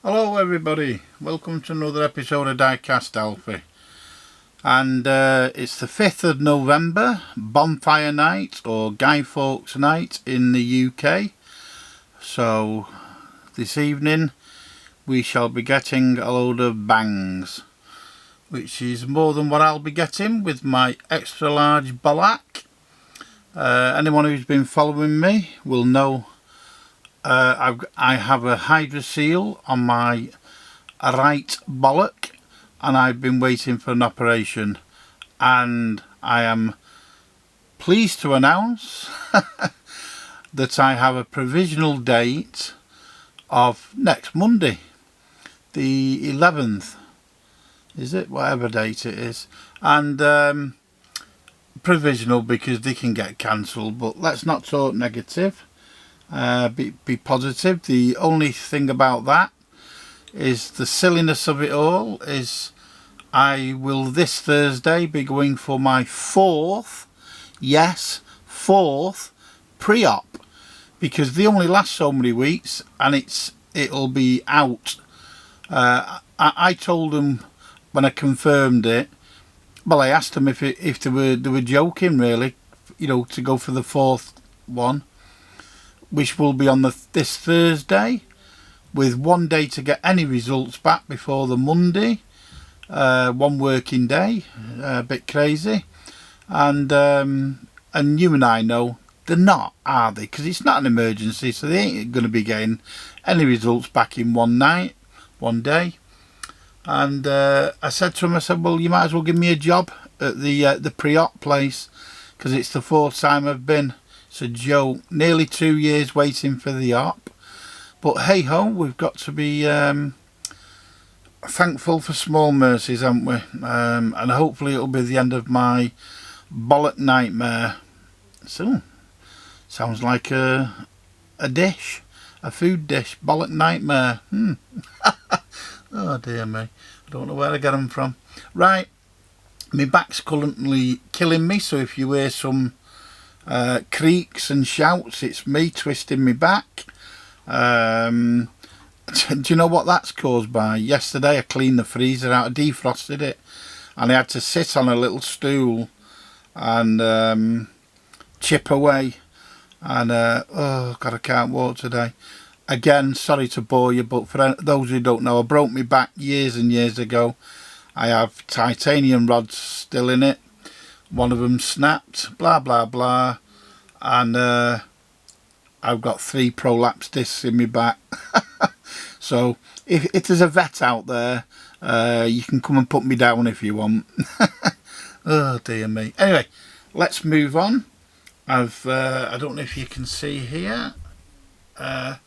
Hello everybody, welcome to another episode of Diecast Alfie. And it's the 5th of November, bonfire night or Guy Fawkes night in the UK. So this evening we shall be getting a load of bangs, which is more than what I'll be getting with my extra large Bolak. Anyone who's been following me will know I have a Hydra seal on my right bollock, and I've been waiting for an operation, and I am pleased to announce that I have a provisional date of next Monday, the 11th, is it? Whatever date it is. And provisional because they can get cancelled, but let's not talk negative. Be positive. The only thing about that is the silliness of it all is I will this Thursday be going for my fourth pre-op, because they only last so many weeks and it'll be out. I told them when I confirmed it, well, I asked them if they were joking really, you know, to go for the fourth one, which will be on this Thursday, with 1 day to get any results back before the Monday. 1 working day, a bit crazy. And you and I know they're not, are they? Because it's not an emergency, so they ain't going to be getting any results back in 1 night, 1 day. And I said to him, I said, well, you might as well give me a job at the pre-op place, because it's the 4th time I've been. It's a joke. Nearly 2 years waiting for the op. But hey ho, we've got to be thankful for small mercies, haven't we? And hopefully it'll be the end of my bollock nightmare. So, sounds like a dish, a food dish, bollock nightmare. Oh dear me, I don't know where I get them from. Right, my back's currently killing me, so if you hear some creaks and shouts, it's me twisting my back. Do you know what that's caused by? Yesterday I cleaned the freezer out, I defrosted it, and I had to sit on a little stool and chip away, and oh god, I can't walk today. Again, sorry to bore you, but for those who don't know, I broke my back years and years ago. I have titanium rods still in it. One of them snapped, blah blah blah, and I've got 3 prolapse discs in my back. So if there's a vet out there, you can come and put me down if you want. Oh dear me. Anyway, let's move on. I don't know if you can see here, but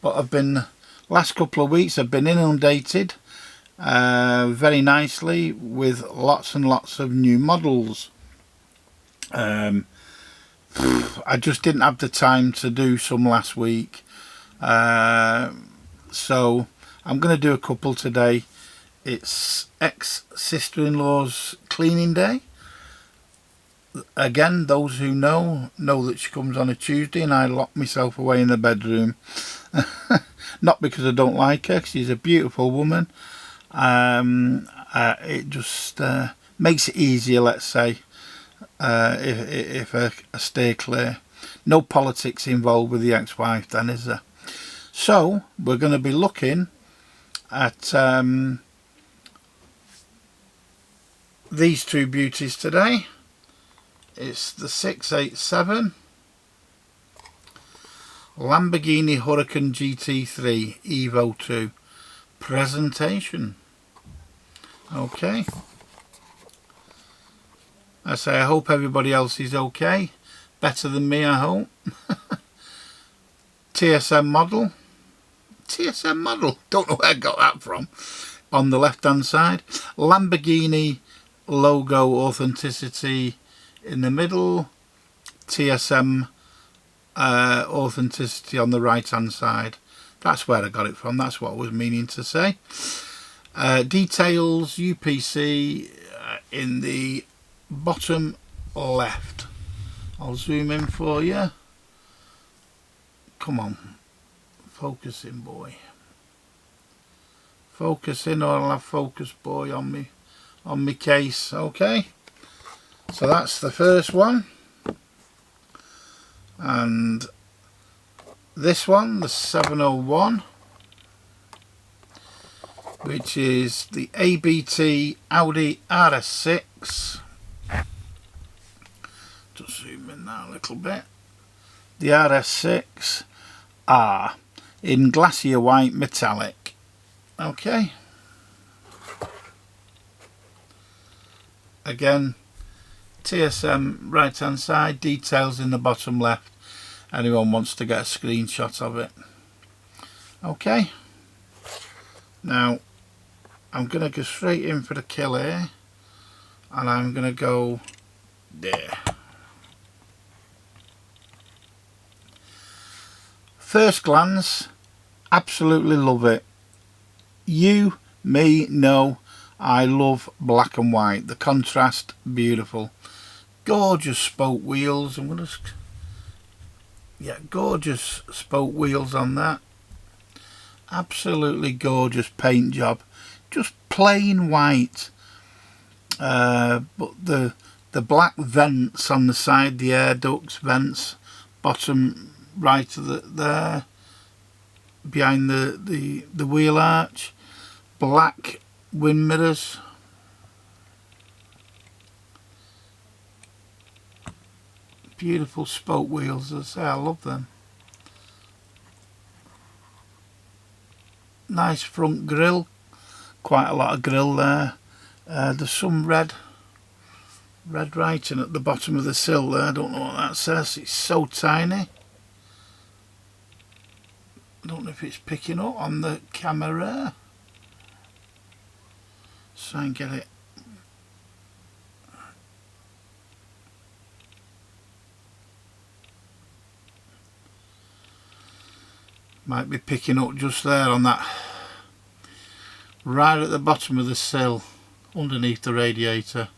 I've been, last couple of weeks I've been inundated very nicely with lots and lots of new models. I just didn't have the time to do some last week, so I'm going to do a couple today. It's ex-sister-in-law's cleaning day. Again, those who know that she comes on a Tuesday, and I lock myself away in the bedroom. Not because I don't like her, 'cause she's a beautiful woman. It just makes it easier, let's say, if I stay clear. No politics involved with the ex-wife then, is there? So we're going to be looking at these 2 beauties today. It's the 687 Lamborghini Huracan GT3 EVO2 presentation. Okay, I say I hope everybody else is okay, better than me I hope. TSM model, don't know where I got that from. On the left hand side, Lamborghini logo authenticity in the middle, TSM authenticity on the right hand side. That's where I got it from, that's what I was meaning to say. Details UPC in the bottom left. I'll zoom in for you. Come on, focusing boy. focusing, or I'll have focus boy on me case. Okay, so that's the first one, and this one, the 701, which is the ABT Audi RS6. Just zoom in that a little bit. The RS6-R in Glacier white metallic. Okay. Again, TSM right hand side, details in the bottom left. Anyone wants to get a screenshot of it. Okay. Now, I'm going to go straight in for the kill here. And I'm going to go there. First glance, absolutely love it. You, me, know I love black and white. The contrast, beautiful. Gorgeous spoke wheels. I'm gonna, yeah, gorgeous spoke wheels on that. Absolutely gorgeous paint job. Just plain white. But the black vents on the side, the air ducts, vents, bottom right of there, behind the wheel arch, black wind mirrors, beautiful spoke wheels. As I say, I love them. Nice front grille, quite a lot of grille there. There's some red writing at the bottom of the sill there. I don't know what that says. It's so tiny. I don't know if it's picking up on the camera. Try and get it. Might be picking up just there on that, right at the bottom of the sill, underneath the radiator,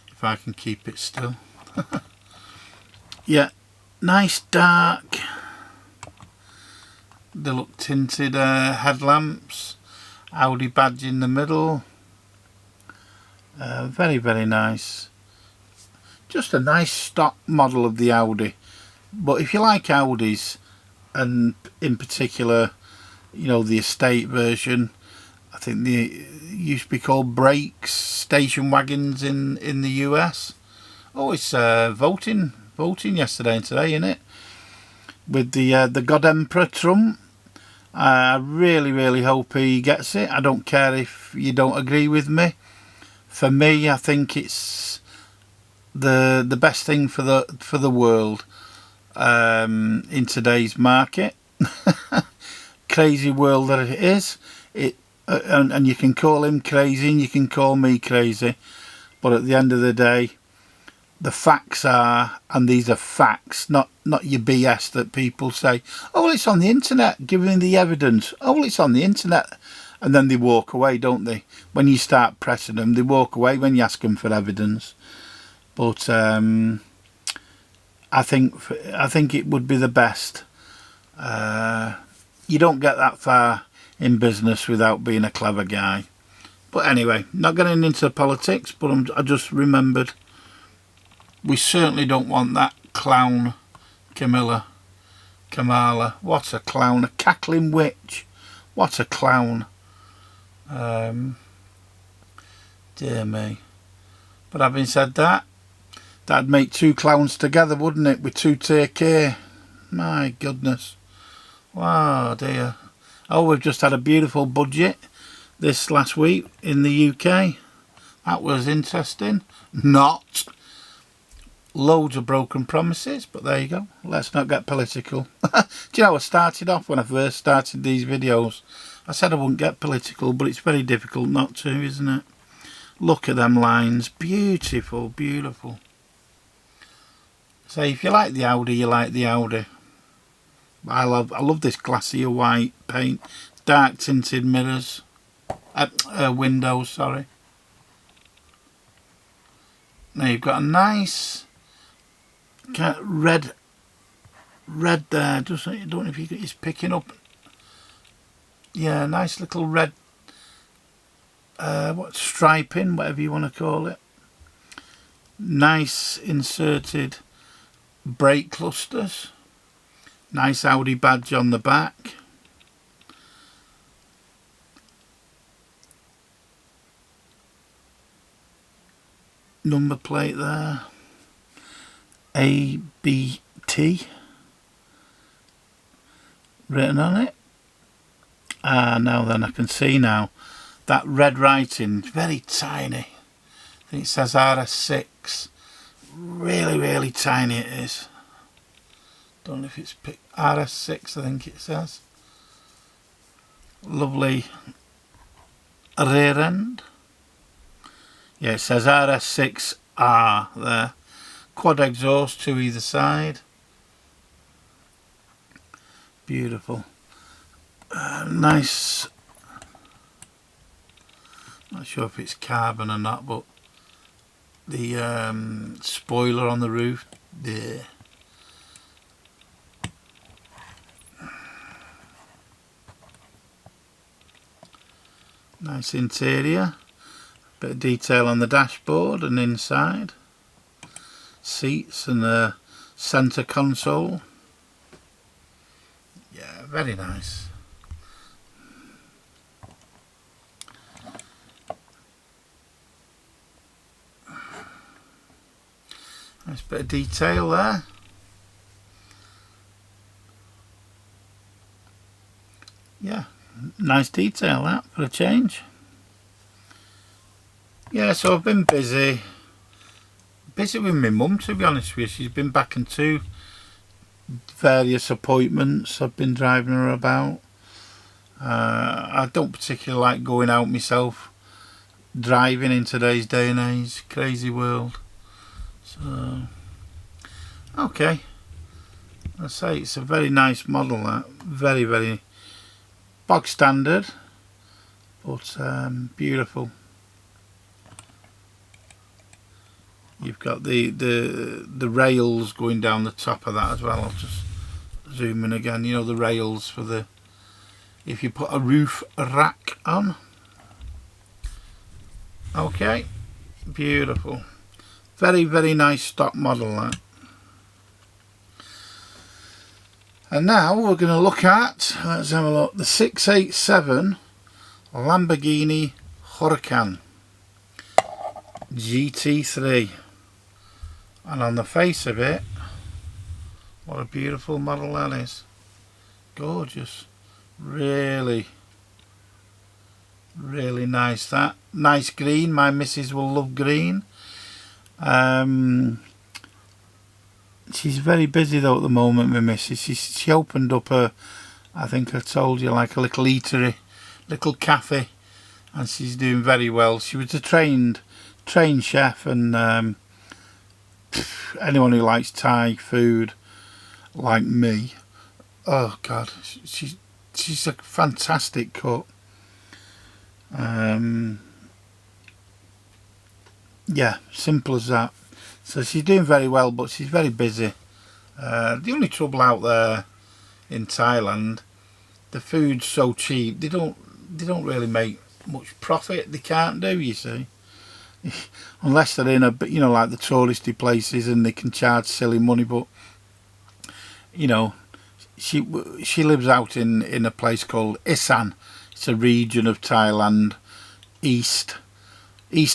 if I can keep it still. Yeah, nice dark. They look tinted headlamps, Audi badge in the middle. Very, very nice. Just a nice stock model of the Audi. But if you like Audis, and in particular, you know, the estate version, I think they used to be called brakes, station wagons in the US. Oh, it's voting yesterday and today, isn't it? With the God Emperor Trump. I really, really hope he gets it. I don't care if you don't agree with me. For me, I think it's the best thing for the world in today's market. Crazy world that it is. And you can call him crazy and you can call me crazy, but at the end of the day, the facts are, and these are facts, not your BS that people say, oh well, it's on the internet, give me the evidence. Oh well, it's on the internet, and then they walk away, don't they? When you start pressing them, they walk away when you ask them for evidence. But I think it would be the best. You don't get that far in business without being a clever guy. But anyway, not getting into politics, but I just remembered we certainly don't want that clown Kamala. What a clown. A cackling witch. What a clown. Dear me. But having said that, that'd make two clowns together, wouldn't it, with two take care. My goodness. Wow, dear. Oh, we've just had a beautiful budget this last week in the UK. That was interesting. Not. Loads of broken promises, but there you go. Let's not get political. Do you know, I started off when I first started these videos, I said I wouldn't get political, but it's very difficult not to, isn't it? Look at them lines. Beautiful, beautiful. So if you like the Audi, you like the Audi. I love this Glacier white paint. Dark tinted mirrors. Windows, sorry. Now you've got a nice red there. Just, I don't know if it's picking up. Yeah, nice little red what, striping, whatever you want to call it. Nice inserted brake clusters. Nice Audi badge on the back. Number plate there. ABT written on it. Now then, I can see now that red writing, very tiny. I think it says RS6. Really tiny it is. Don't know if it's RS6, I think it says. Lovely rear end. Yeah, it says RS6-R there. Quad exhaust to either side. Beautiful. Nice. Not sure if it's carbon or not, but the spoiler on the roof there. Nice interior. Bit of detail on the dashboard and inside. Seats and the centre console. Yeah, very nice. Nice bit of detail there. Yeah, nice detail that for a change. Yeah, so I've been busy with my mum, to be honest with you. She's been back in 2 various appointments. I've been driving her about. I don't particularly like going out myself, driving in today's day and age, crazy world. So, okay, I say it's a very nice model, that very bog standard, but beautiful. You've got the rails going down the top of that as well. I'll just zoom in again. You know, the rails for the, if you put a roof rack on. Okay, beautiful. Very nice stock model that. And now we're going to look at, let's have a look, the 687 Lamborghini Huracan GT3. And on the face of it, what a beautiful model that is. Gorgeous. Really nice that. Nice green. My missus will love green. She's very busy though at the moment, my missus. She opened up a, I think I told you, like a little eatery, little cafe, and she's doing very well. She was a trained chef, and anyone who likes Thai food like me, oh god, she's a fantastic cook. Yeah, simple as that. So she's doing very well, but she's very busy. The only trouble out there in Thailand, the food's so cheap, they don't really make much profit. They can't do, you see. Unless they're in a, you know, like the touristy places, and they can charge silly money. But you know, she lives out in a place called Isan. It's a region of Thailand, east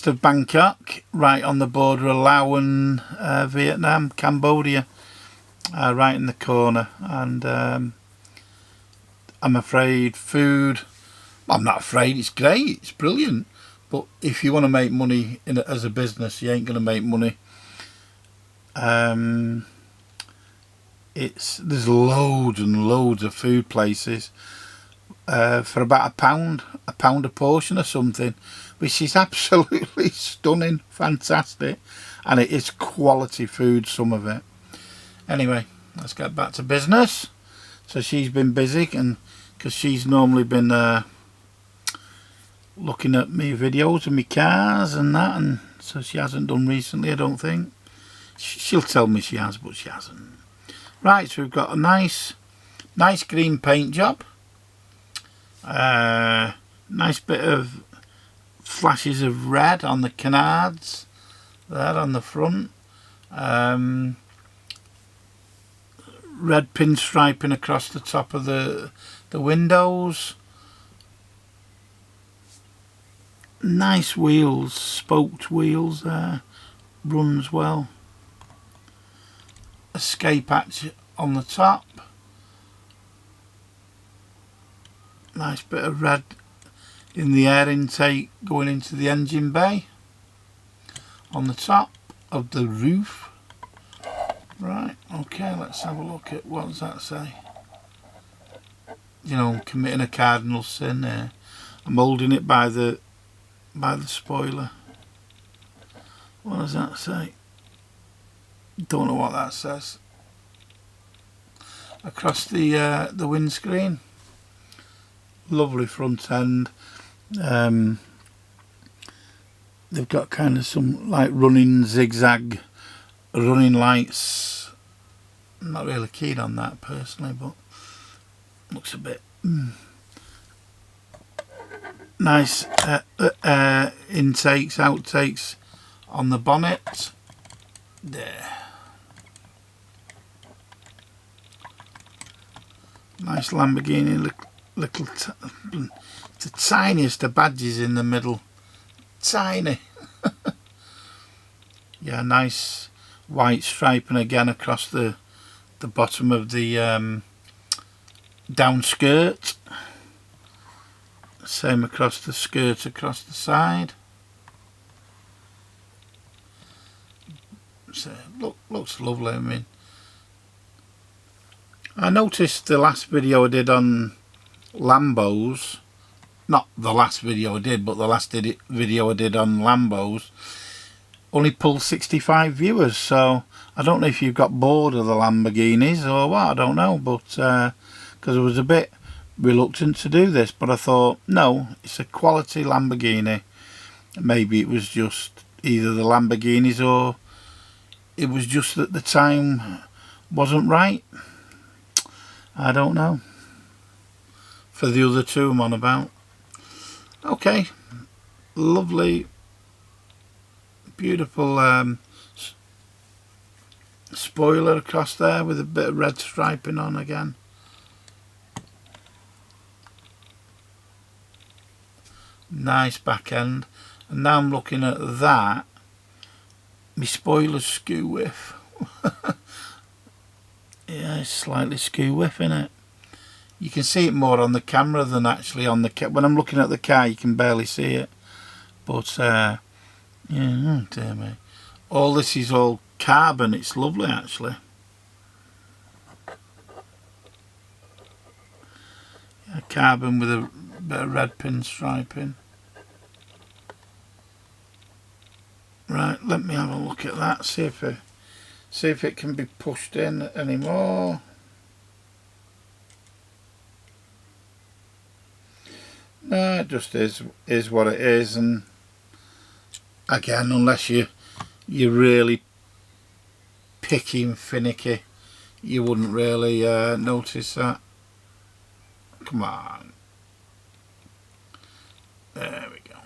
of Bangkok, right on the border of Laos and Vietnam, Cambodia, right in the corner. And I'm afraid food, I'm not afraid, it's great, it's brilliant. But if you want to make money in it as a business, you ain't going to make money. There's loads and loads of food places for about a pound a portion or something, which is absolutely stunning, fantastic, and it is quality food, some of it. Anyway, let's get back to business. So she's been busy, and because she's normally been looking at me videos of me cars and that, and so she hasn't done recently, I don't think. She'll tell me she has, but she hasn't. Right, so we've got a nice green paint job. Nice bit of flashes of red on the canards there on the front. Red pinstriping across the top of the windows. Nice wheels, spoked wheels there, runs well. Escape hatch on the top. Nice bit of red in the air intake going into the engine bay. On the top of the roof. Right, okay, let's have a look at what does that say. You know, I'm committing a cardinal sin there. I'm holding it by the spoiler. What does that say? Don't know what that says. Across the windscreen. Lovely front end. They've got kind of some like running zigzag running lights. I'm not really keen on that personally, but looks a bit nice. Intakes, outtakes on the bonnet there. Nice Lamborghini, little the tiniest of badges in the middle, tiny. Yeah, nice white striping again across the bottom of the down skirt. Same across the skirt across the side. So looks lovely. I mean, I noticed the last video I did on Lambos, not the last video I did, but the last video I did on Lambos only pulled 65 viewers, so I don't know if you've got bored of the Lamborghinis or what, I don't know, but because I was a bit reluctant to do this, but I thought, no, it's a quality Lamborghini. Maybe it was just either the Lamborghinis or it was just that the time wasn't right. I don't know. For the other two I'm on about. Okay, lovely, beautiful spoiler across there with a bit of red striping on again. Nice back end. And now I'm looking at that. My spoiler's skew whiff. Yeah, it's slightly skew whiff, innit? You can see it more on the camera than actually on the car. When I'm looking at the car, you can barely see it. But yeah, oh dear me. All this is all carbon. It's lovely, actually. Yeah, carbon with a bit of red pinstriping. Right, let me have a look at that. See if it can be pushed in anymore. No, it just is what it is, and again, unless you're really picky and finicky, you wouldn't really notice that. Come on. There we go.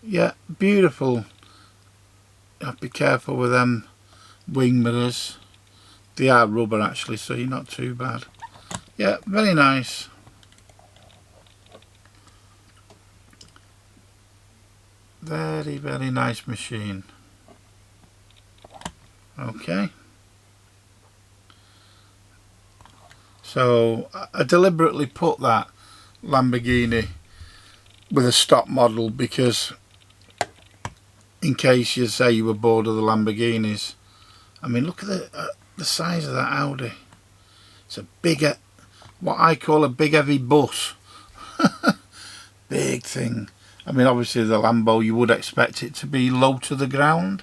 Yeah, beautiful. You have to be careful with them wing mirrors. They are rubber actually, so you're not too bad. Yeah, very nice. Very, very nice machine. Okay. So I deliberately put that Lamborghini with a stock model because in case you say you were bored of the Lamborghinis. I mean, look at the size of that Audi. It's a bigger, what I call a big heavy bus. Big thing. I mean, obviously the Lambo, you would expect it to be low to the ground.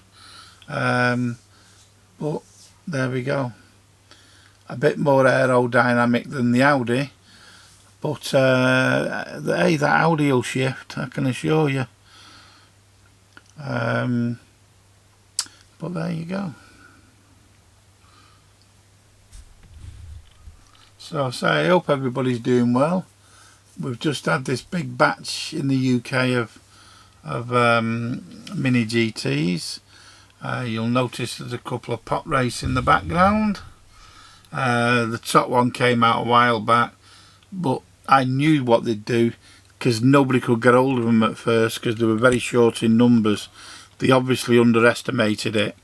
But there we go. A bit more aerodynamic than the Audi. But hey, that Audi will shift, I can assure you. But there you go. So I hope everybody's doing well. we've just had this big batch in the UK of mini GTs. You'll notice there's a couple of pot race in the background. The top one came out a while back, but I knew what they'd do because nobody could get hold of them at first because they were very short in numbers. They obviously underestimated it,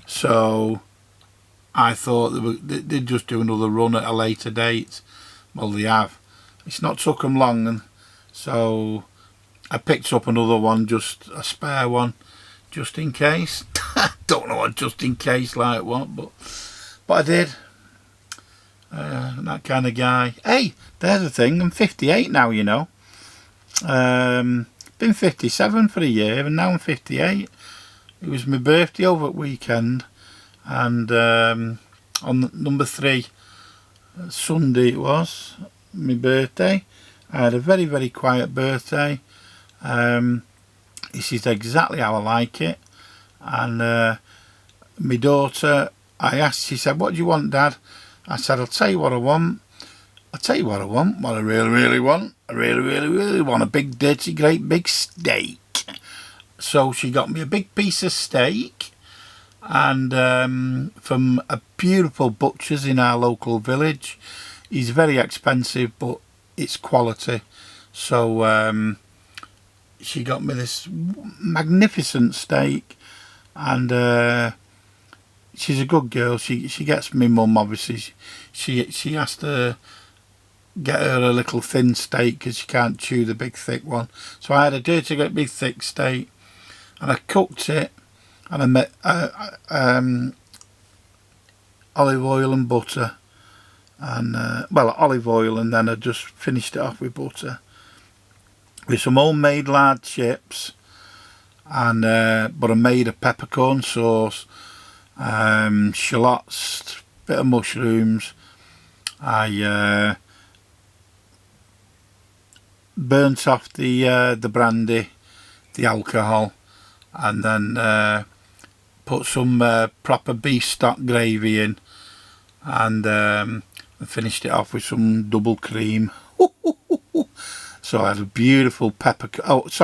so I thought they'd just do another run at a later date. Well, they have. It's not took them long, and so I picked up another one, just a spare one, just in case. Don't know what just in case like what, but I did. That kind of guy. Hey, there's the thing. I'm 58 now, you know. Been 57 for a year, and now I'm 58. It was my birthday over at weekend, and on number 3 Sunday it was my birthday. I had a very, very quiet birthday. This is exactly how I like it. And my daughter, I asked, she said, "What do you want, Dad?" I said, "I'll tell you what I want. I'll tell you what I want. What I really, really want. I really, really, really want a big, dirty, great big steak." So she got me a big piece of steak, and from a beautiful butcher's in our local village. It's very expensive, but it's quality. So she got me this magnificent steak, and she's a good girl. She gets me mum, obviously. She has to get her a little thin steak because she can't chew the big thick one. So I had a dirty great big thick steak, and I cooked it, and I made olive oil and butter, and well, olive oil, and then I just finished it off with butter with some homemade lard chips, and but I made a peppercorn sauce, shallots, bit of mushrooms. I burnt off the brandy, the alcohol, and then put some proper beef stock gravy in, and finished it off with some double cream. So I had a beautiful peppercorns.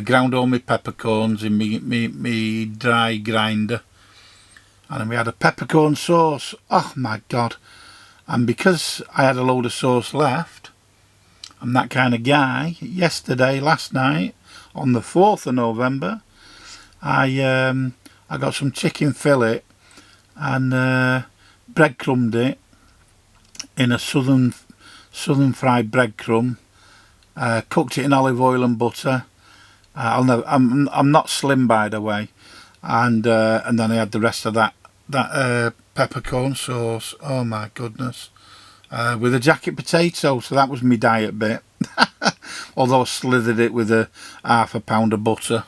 Ground all my peppercorns in me dry grinder, and then we had a peppercorn sauce. Oh my god. And because I had a load of sauce left, I'm that kind of guy, last night on the 4th of November, I got some chicken fillet and breadcrumbed it in a southern fried breadcrumb, cooked it in olive oil and butter. I'm not slim, by the way, and then I had the rest of that peppercorn sauce. Oh my goodness, with a jacket potato. So that was my diet bit. Although I slithered it with a half a pound of butter.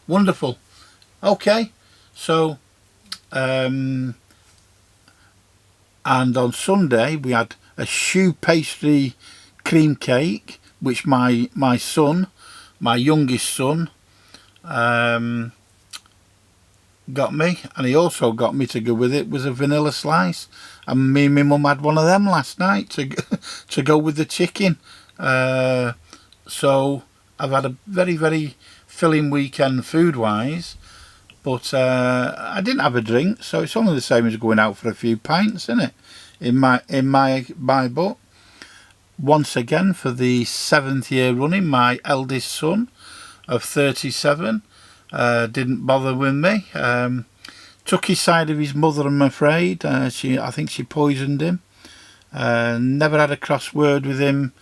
Wonderful. Okay, so and on Sunday we had a choux pastry cream cake, which my son, my youngest son, got me, and he also got me to go with it was a vanilla slice, and me and my mum had one of them last night to go with the chicken. So I've had a very, very filling weekend food wise, but I didn't have a drink, so it's only the same as going out for a few pints, isn't it, in my book. Once again, for the 7th year running, my eldest son of 37 didn't bother with me. Took his side of his mother, I'm afraid. I think she poisoned him. Never had a cross word with him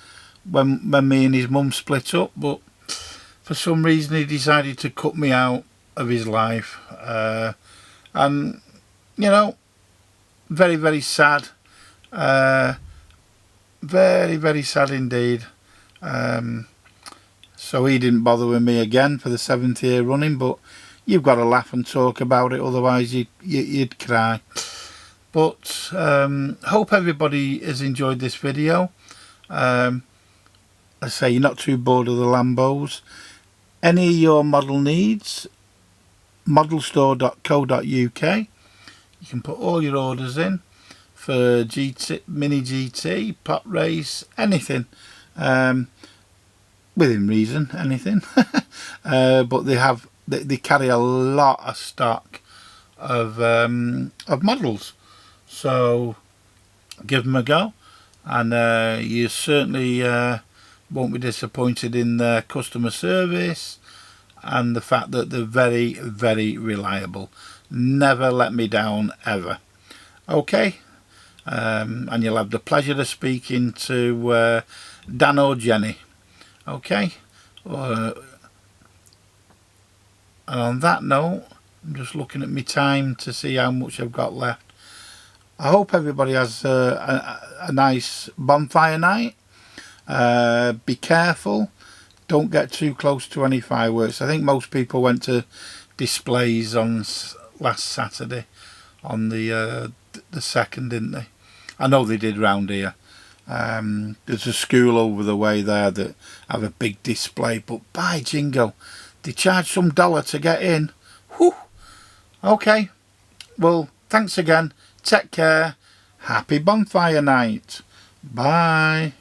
when me and his mum split up, but for some reason he decided to cut me out of his life. And, you know, very, very sad. Very, very sad indeed. So he didn't bother with me again for the 7th year running, but you've got to laugh and talk about it, otherwise you'd cry. But hope everybody has enjoyed this video. I say you're not too bored of the Lambos. Any of your model needs, modelstore.co.uk. You can put all your orders in. for GT, mini GT, pot race, anything, within reason, anything. But they carry a lot of stock of models, so give them a go, and you certainly won't be disappointed in their customer service and the fact that they're very, very reliable. Never let me down, ever. Okay, and you'll have the pleasure of speaking to Dan or Jenny. Okay, and on that note, I'm just looking at my time to see how much I've got left. I hope everybody has a nice bonfire night. Be careful, don't get too close to any fireworks. I think most people went to displays on last Saturday on the 2nd, didn't they? I know they did round here. There's a school over the way there that have a big display, but by jingo, they charge some dollar to get in. Whew. Okay, well, thanks again, take care, happy bonfire night, bye.